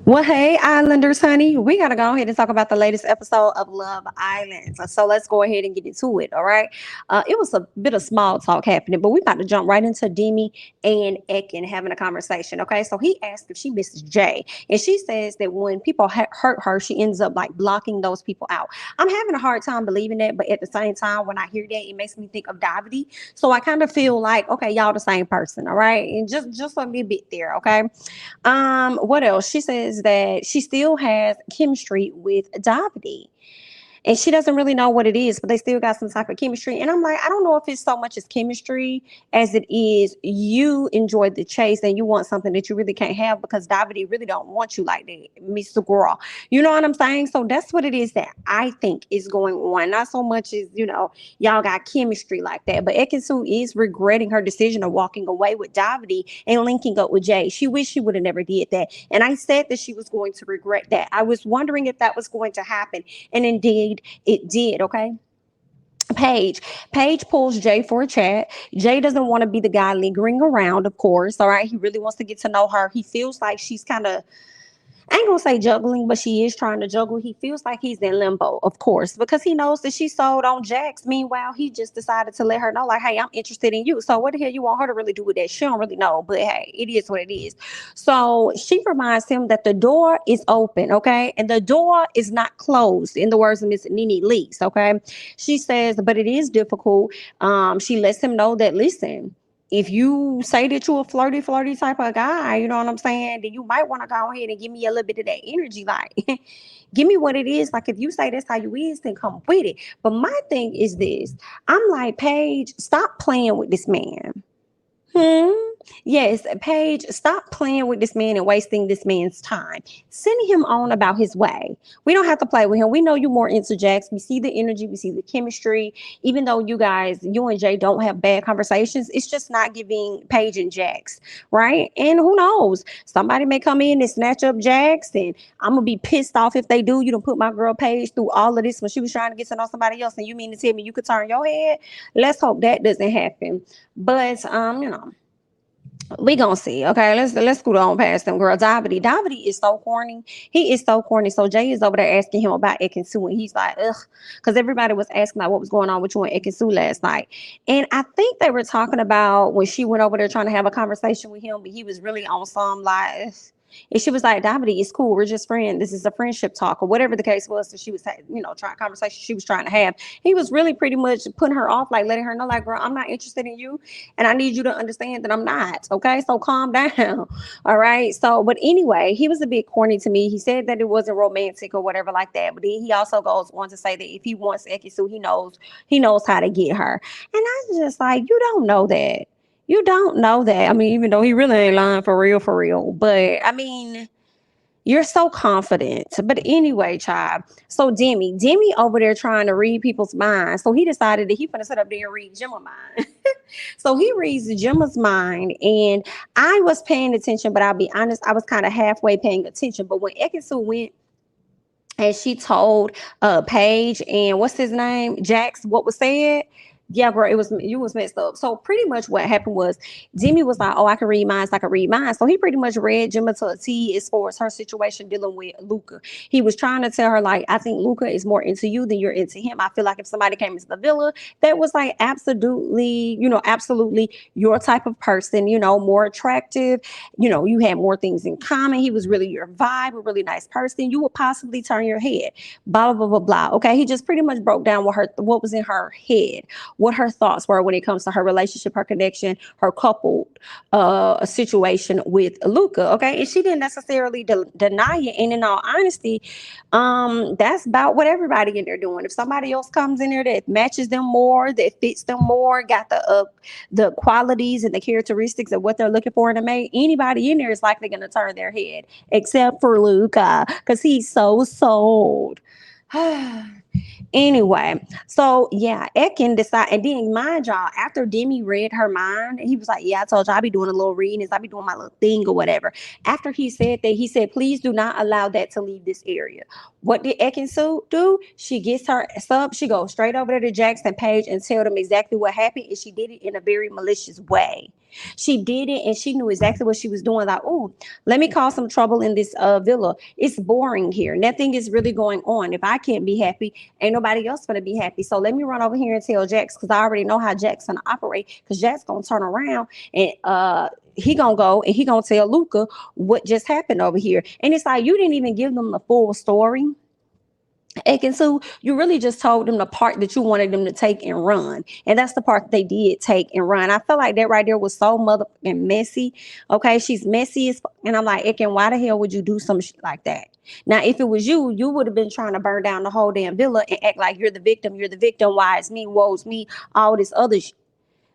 Well, hey, Islanders, honey, we got to go ahead and talk about the latest episode of Love Island. So let's go ahead and get into it, all right? It was a bit of small talk happening, but we about to jump right into Demi and Ekin having a conversation, okay? So he asked if she misses Jay, and she says that when people hurt her, she ends up like blocking those people out. I'm having a hard time believing that, but at the same time, when I hear that, it makes me think of Davide. So I kind of feel like, okay, y'all the same person, all right? And just a little bit there, okay? What else? She says that she still has chemistry with Davide and she doesn't really know what it is, but they still got some type of chemistry. And I'm like, I don't know if it's so much as chemistry as it is you enjoy the chase and you want something that you really can't have because Davide really don't want you like that, Mr. Girl. You know what I'm saying? So that's what it is that I think is going on. Not so much as, y'all got chemistry like that. But Ekin-Su is regretting her decision of walking away with Davide and linking up with Jay. She wished she would have never did that. And I said that she was going to regret that. I was wondering if that was going to happen. And indeed, it did, okay? Paige. Paige pulls Jay for a chat. Jay doesn't want to be the guy lingering around, of course. All right. He really wants to get to know her. He feels like she's kind of, I ain't gonna say juggling, but she is trying to juggle. He feels like he's in limbo, of course, because he knows that she sold on Jax. Meanwhile, he just decided to let her know, like, hey, I'm interested in you. So what the hell you want her to really do with that? She don't really know, but hey, it is what it is. So she reminds him that the door is open, okay, and the door is not closed. In the words of Miss Nene Leakes, okay. She says, but it is difficult. She lets him know that listen, if you say that you're a flirty type of guy, you know what I'm saying, then you might want to go ahead and give me a little bit of that energy. Like, give me what it is. Like, if you say that's how you is, then come with it. But my thing is this. I'm like, Paige, stop playing with this man. Hmm. Yes, Paige, stop playing with this man and wasting this man's time. Send him on about his way. We don't have to play with him. We know you more into Jax. We see the energy, we see the chemistry. Even though you and Jay don't have bad conversations, it's just not giving Paige and Jax, right? And who knows? Somebody may come in and snatch up Jax, and I'm gonna be pissed off if they do. You don't put my girl Paige through all of this when she was trying to get to know somebody else, and you mean to tell me you could turn your head? Let's hope that doesn't happen. But we gonna see. Okay, let's scoot on past them, girl. Davide is so corny. He is so corny. So Jay is over there asking him about Ekin-Su, and he's like, ugh, because everybody was asking like what was going on with you and Ekin-Su last night. And I think they were talking about when she went over there trying to have a conversation with him, but he was really on some like. And she was like, Davide, it's cool. We're just friends. This is a friendship talk or whatever the case was. So she was, trying conversation she was trying to have. He was really pretty much putting her off, like letting her know, like, girl, I'm not interested in you. And I need you to understand that I'm not. Okay. So calm down. All right. So, but anyway, he was a bit corny to me. He said that it wasn't romantic or whatever like that. But then he also goes on to say that if he wants Ekin-Su, he knows how to get her. And I was just like, you don't know that. You don't know that. I mean, even though he really ain't lying for real, for real. But I mean, you're so confident. But anyway, child. So Demi over there trying to read people's minds. So he decided that he gonna sit up there and read Gemma's mind. So he reads Gemma's mind, and I was paying attention, but I'll be honest, I was kind of halfway paying attention. But when Ekin-Su went and she told Paige and what's his name, Jax, what was said, yeah, bro, you was messed up. So pretty much what happened was Jimmy was like, oh, I can read minds, I can read minds. So he pretty much read Gemma to a T as far as her situation dealing with Luca. He was trying to tell her, like, I think Luca is more into you than you're into him. I feel like if somebody came into the villa that was like absolutely your type of person, more attractive, you had more things in common. He was really your vibe, a really nice person. You would possibly turn your head, blah, blah, blah, blah. Okay. He just pretty much broke down what was in her head, what her thoughts were when it comes to her relationship, her connection, her coupled situation with Luca. Okay. And she didn't necessarily deny it. And in all honesty, that's about what everybody in there doing. If somebody else comes in there that matches them more, that fits them more, got the qualities and the characteristics of what they're looking for in a mate, anybody in there is likely going to turn their head, except for Luca, because he's so sold. Anyway, so yeah, Ekin decided, and then mind y'all, after Demi read her mind, he was like, yeah, I told you I be doing a little reading, I be doing my little thing or whatever. After he said that, he said, please do not allow that to leave this area. What did Ekin-Su do? She gets her sub, she goes straight over there to Jackson Page and tell them exactly what happened, and she did it in a very malicious way. She did it and she knew exactly what she was doing. Like, oh, let me cause some trouble in this villa. It's boring here. Nothing is really going on. If I can't be happy, ain't nobody else gonna be happy. So let me run over here and tell Jax, because I already know how Jack's gonna operate. Because Jack's gonna turn around and he gonna go and he gonna tell Luca what just happened over here. And it's like, you didn't even give them the full story. Ekin-Su, you really just told them the part that you wanted them to take and run. And that's the part that they did take and run. I feel like that right there was so motherfucking messy. Okay, she's messy and I'm like, Ekin, why the hell would you do some shit like that? Now, if it was you, you would have been trying to burn down the whole damn villa and act like you're the victim. You're the victim. Why it's me? Woe's me. All this other shit.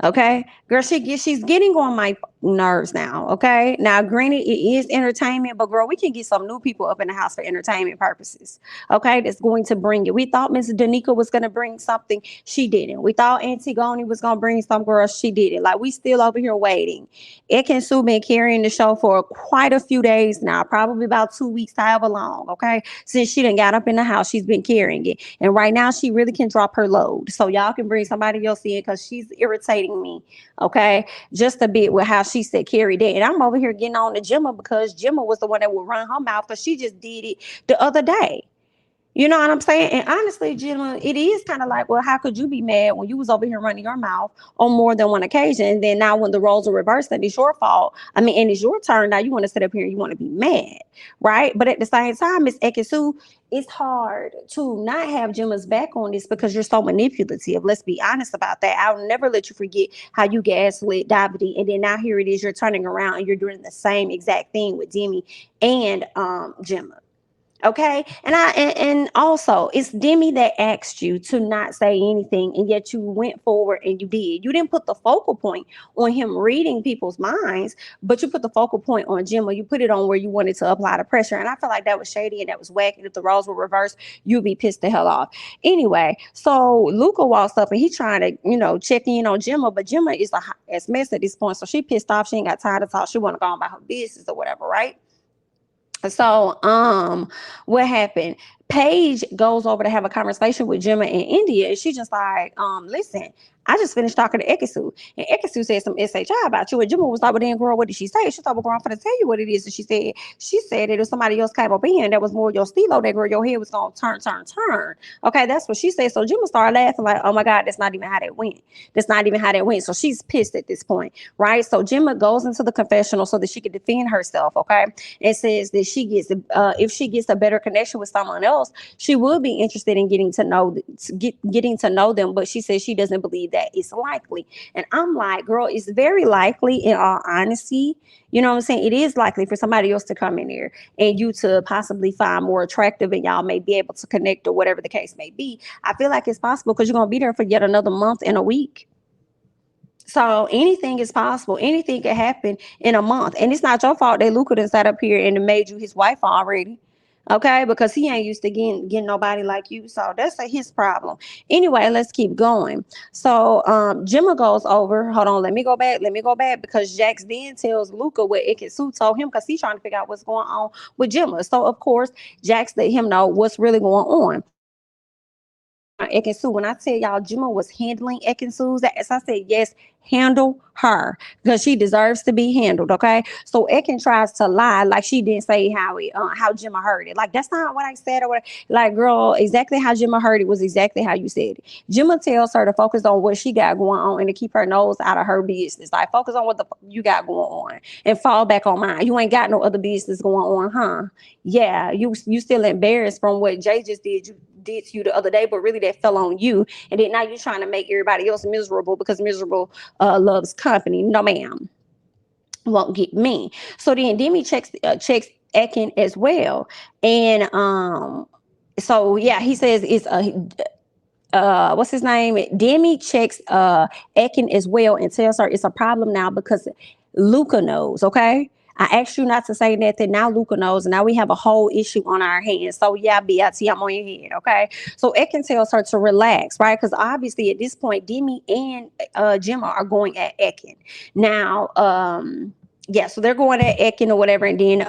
Okay, girl, she's getting on my nerves now. Okay, now granted it is entertainment, but girl, we can get some new people up in the house for entertainment purposes. Okay, that's going to bring it. We thought Miss Danica was going to bring something, she didn't. We thought Antigone was going to bring some, girl, she didn't. Like, we still over here waiting. Ekin-Su been carrying the show for quite a few days now, probably about 2 weeks, however long. Okay, since she done got up in the house, she's been carrying it, and right now she really can drop her load. So y'all can bring somebody else in because she's irritating me. Okay, just a bit with how she said carry that, and I'm over here getting on to Gemma because Gemma was the one that would run her mouth because she just did it the other day. You know what I'm saying? And honestly, Gemma, it is kind of like, well, how could you be mad when you was over here running your mouth on more than one occasion? And then now when the roles are reversed and it's your fault, I mean, and it's your turn, now you want to sit up here and you want to be mad, right? But at the same time, Miss Ekin-Su, it's hard to not have Gemma's back on this because you're so manipulative. Let's be honest about that. I'll never let you forget how you gaslit Davide, and then now here it is, you're turning around and you're doing the same exact thing with Demi and Gemma. Okay, and also it's Demi that asked you to not say anything, and yet you went forward and you did. You didn't put the focal point on him reading people's minds, but you put the focal point on Gemma. You put it on where you wanted to apply the pressure, and I feel like that was shady and that was whack. And if the roles were reversed, you'd be pissed the hell off. Anyway, so Luca walks up and he's trying to, check in on Gemma, but Gemma is a hot ass mess at this point, so she pissed off. She ain't got time to talk. She want to go on about her business or whatever, right? So, what happened? Paige goes over to have a conversation with Gemma in India, and she just like, listen, I just finished talking to Ekin-Su, and Ekin-Su said some SHI about you, and Gemma was like, well, then, girl, what did she say? She thought, well, girl, I'm gonna tell you what it is, and she said that if somebody else came up in here and that was more your stilo, that girl, your head was gonna turn. Okay, that's what she said. So Gemma started laughing like, oh my God, that's not even how that went. That's not even how that went. So she's pissed at this point, right? So Gemma goes into the confessional so that she could defend herself, okay, and says that if she gets a better connection with someone else, she would be interested in getting to know them, but she says she doesn't believe that it's likely. And I'm like, girl, it's very likely, in all honesty. You know what I'm saying? It is likely for somebody else to come in there and you to possibly find more attractive, and y'all may be able to connect or whatever the case may be. I feel like it's possible because you're going to be there for yet another month and a week. So anything is possible. Anything can happen in a month. And it's not your fault that Luca done sat up here and made you his wife already. Okay, because he ain't used to getting nobody like you. So that's his problem. Anyway, let's keep going. So Gemma goes over. Hold on, let me go back because Jax then tells Luca what Ekin-Su told him because he's trying to figure out what's going on with Gemma. So of course, Jax let him know what's really going on. Ekin-Su, when I tell y'all Gemma was handling Ekin-Su's ass, I said, yes, handle her because she deserves to be handled. Okay, so Ekin tries to lie like she didn't say how Gemma heard it. Like, that's not what I said, or what. Like, girl, exactly how Gemma heard it was exactly how you said it. Gemma tells her to focus on what she got going on and to keep her nose out of her business. Like, focus on what you got going on and fall back on mine. You ain't got no other business going on, huh? Yeah, you still embarrassed from what Jay just did to you the other day, but really that fell on you, and then now you're trying to make everybody else miserable because miserable loves company. No, ma'am, won't get me. So then Demi checks Ekin as well, and so yeah, he says it's a what's his name? Demi checks Ekin as well and tells her it's a problem now because Luca knows. Okay, I asked you not to say nothing. Now Luca knows, and now we have a whole issue on our hands. So yeah, BIT, I'm on your head. Okay, so Ekin tells her to relax, right? Because obviously at this point, Demi and Gemma are going at Ekin now. Yeah, so they're going at Ekin or whatever, and then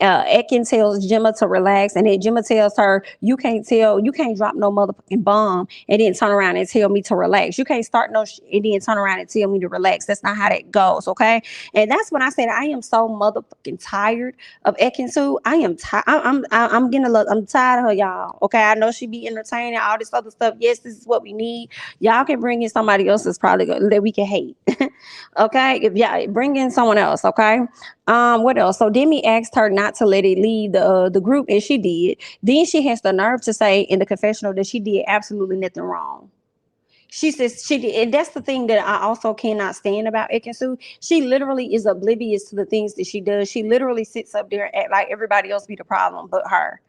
Ekin tells Gemma to relax, and then Gemma tells her, you can't drop no motherfucking bomb and then turn around and tell me to relax. You can't start no and then turn around and tell me to relax. That's not how that goes, okay? And that's when I said I am so motherfucking tired of Ekin-Su. I am tired. I'm getting a little. I'm tired of her, y'all. Okay, I know she be entertaining all this other stuff. Yes, this is what we need. Y'all can bring in somebody else that's probably that we can hate. Okay, if yeah, bring in someone else. Okay, what else? So Demi asked her not to let it leave the group, and she did. Then she has the nerve to say in the confessional that she did absolutely nothing wrong. She says she did, and that's the thing that I also cannot stand about Ekin-Su. She literally is oblivious to the things that she does. She literally sits up there and act like everybody else be the problem but her.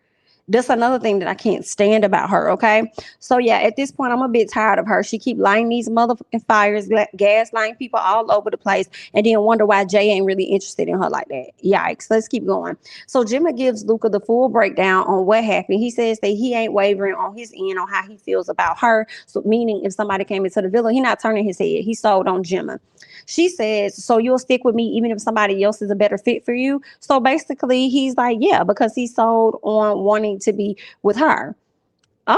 That's another thing that I can't stand about her. Okay, so yeah, at this point, I'm a bit tired of her. She keep lighting these motherfucking fires, gaslighting people all over the place, and then wonder why Jay ain't really interested in her like that. Yikes! Let's keep going. So Jimmy gives Luca the full breakdown on what happened. He says that he ain't wavering on his end on how he feels about her. So meaning, if somebody came into the villa, he not turning his head. He sold on Jimmy. She says, so you'll stick with me even if somebody else is a better fit for you. So basically, he's like, yeah, because he sold on wanting to be with her.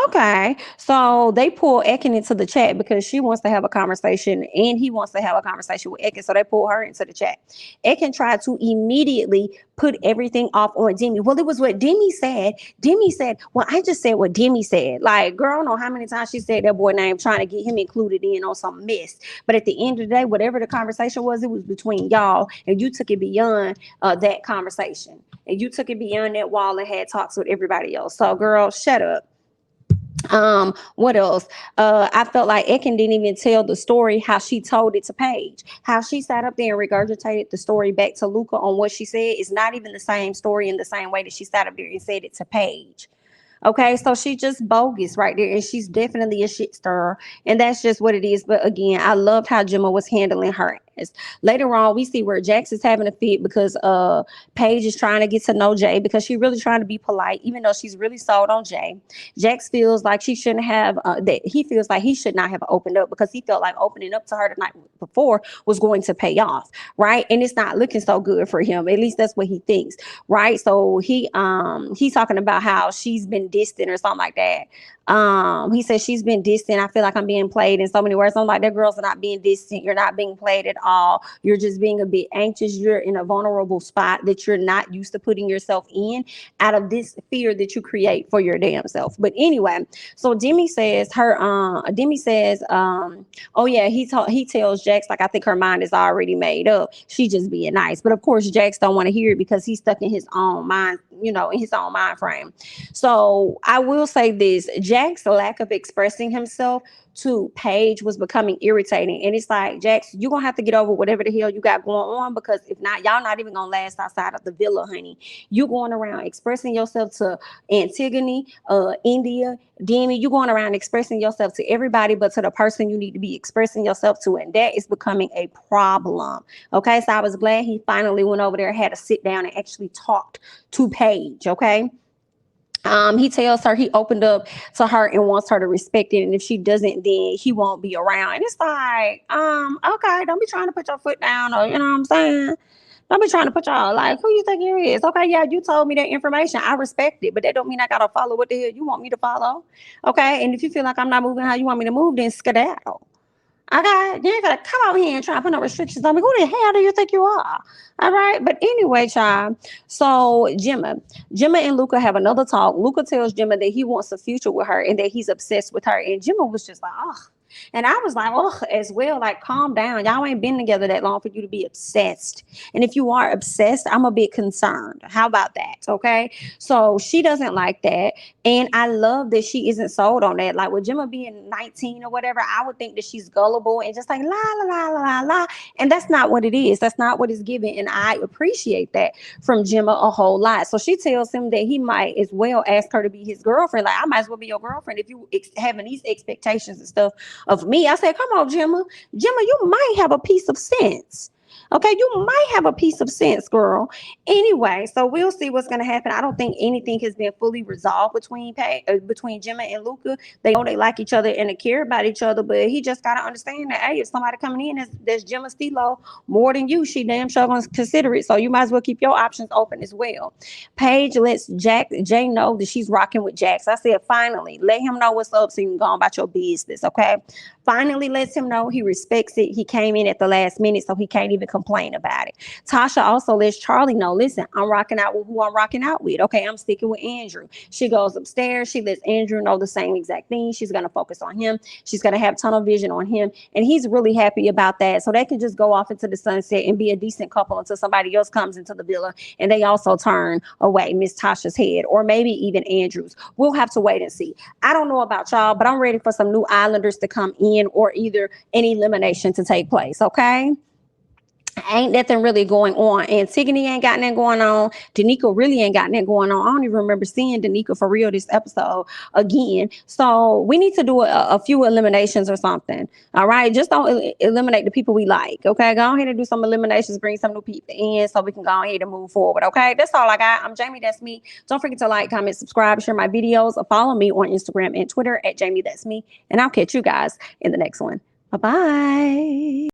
Okay. So they pull Ekin into the chat because she wants to have a conversation and he wants to have a conversation with Ekin. So they pull her into the chat. Ekin tried to immediately put everything off on Demi. Well, it was what Demi said. Demi said, well, I just said what Demi said. Like, girl, I don't know how many times she said that boy name trying to get him included in on some mess. But at the end of the day, whatever the conversation was, it was between y'all and you took it beyond that conversation. And you took it beyond that wall and had talks with everybody else. So, girl, shut up. What else? I felt like Ekin didn't even tell the story how she told it to Paige. How she sat up there and regurgitated the story back to Luca on what she said is not even the same story in the same way that she sat up there and said it to Paige. Okay, so she just bogus right there, and she's definitely a shit stirrer, and that's just what it is. But again, I loved how Gemma was handling her ass. Later on, we see where Jax is having a fit because Paige is trying to get to know Jay because she's really trying to be polite, even though she's really sold on Jay. Jax feels like she shouldn't have that he feels like he should not have opened up because he felt like opening up to her the night before was going to pay off, right? And it's not looking so good for him. At least that's what he thinks, right? So he's talking about how she's been distant or something like that. He says she's been distant. I feel like I'm being played in so many words. I'm like, that girl's not being distant. You're not being played at all. You're just being a bit anxious. You're in a vulnerable spot that you're not used to putting yourself in out of this fear that you create for your damn self. But anyway, so Demi says, oh yeah, he tells Jax, like, I think her mind is already made up. She just being nice. But of course, Jax don't want to hear it because he's stuck in his own mind, in his own mind frame. So I will say this, Jack's lack of expressing himself to Paige was becoming irritating. And it's like, Jax, you're going to have to get over whatever the hell you got going on, because if not, y'all not even going to last outside of the villa, honey. You going around expressing yourself to Antigone, India, Demi. You going around expressing yourself to everybody but to the person you need to be expressing yourself to. And that is becoming a problem. Okay, so I was glad he finally went over there, had to sit down and actually talked to Paige, okay? He tells her he opened up to her and wants her to respect it, and if she doesn't, then he won't be around. And it's like, okay, don't be trying to put your foot down, or you know what I'm saying? Don't be trying to put y'all like, who you think you is? Okay, yeah, you told me that information. I respect it, but that don't mean I gotta follow what the hell you want me to follow. Okay, and if you feel like I'm not moving how you want me to move, then skedaddle. Okay, you ain't gonna come out here and try to put no restrictions on me. Who the hell do you think you are? All right, but anyway, child. So Gemma and Luca have another talk. Luca tells Gemma that he wants a future with her and that he's obsessed with her. And Gemma was just like, oh. And I was like, oh, as well, like, calm down. Y'all ain't been together that long for you to be obsessed. And if you are obsessed, I'm a bit concerned. How about that? Okay. So she doesn't like that. And I love that she isn't sold on that. Like with Gemma being 19 or whatever, I would think that she's gullible and just like la la la la la la. And that's not what it is. That's not what it's given. And I appreciate that from Gemma a whole lot. So she tells him that he might as well ask her to be his girlfriend. Like, I might as well be your girlfriend if you having these expectations and stuff of me. I said, come on, Gemma. Gemma, you might have a piece of sense. Okay, you might have a piece of sense, girl. Anyway, so we'll see what's going to happen. I don't think anything has been fully resolved between Gemma and Luca. They know they like each other and they care about each other, but he just got to understand that, hey, if somebody coming in that's Gemma Stilo more than you, she damn sure going to consider it. So you might as well keep your options open as well. Paige lets Jay know that she's rocking with Jax. I said, finally, let him know what's up so you can go on about your business, okay? Finally lets him know he respects it. He came in at the last minute, so he can't even complain about it. Tasha also lets Charlie know, listen, I'm rocking out with who I'm rocking out with. Okay, I'm sticking with Andrew. She goes upstairs. She lets Andrew know the same exact thing. She's going to focus on him. She's going to have tunnel vision on him. And he's really happy about that. So they can just go off into the sunset and be a decent couple until somebody else comes into the villa and they also turn away Miss Tasha's head, or maybe even Andrew's. We'll have to wait and see. I don't know about y'all, but I'm ready for some new Islanders to come in or either an elimination to take place, okay? Ain't nothing really going on. Antigone ain't got nothing going on. Danica really ain't got nothing going on. I don't even remember seeing Danica for real this episode again. So we need to do a few eliminations or something. All right. Just don't eliminate the people we like. Okay. Go ahead and do some eliminations. Bring some new people in so we can go ahead and move forward. Okay. That's all I got. I'm Jamie. That's me. Don't forget to like, comment, subscribe, share my videos, or follow me on Instagram and Twitter at Jamie. That's me. And I'll catch you guys in the next one. Bye-bye.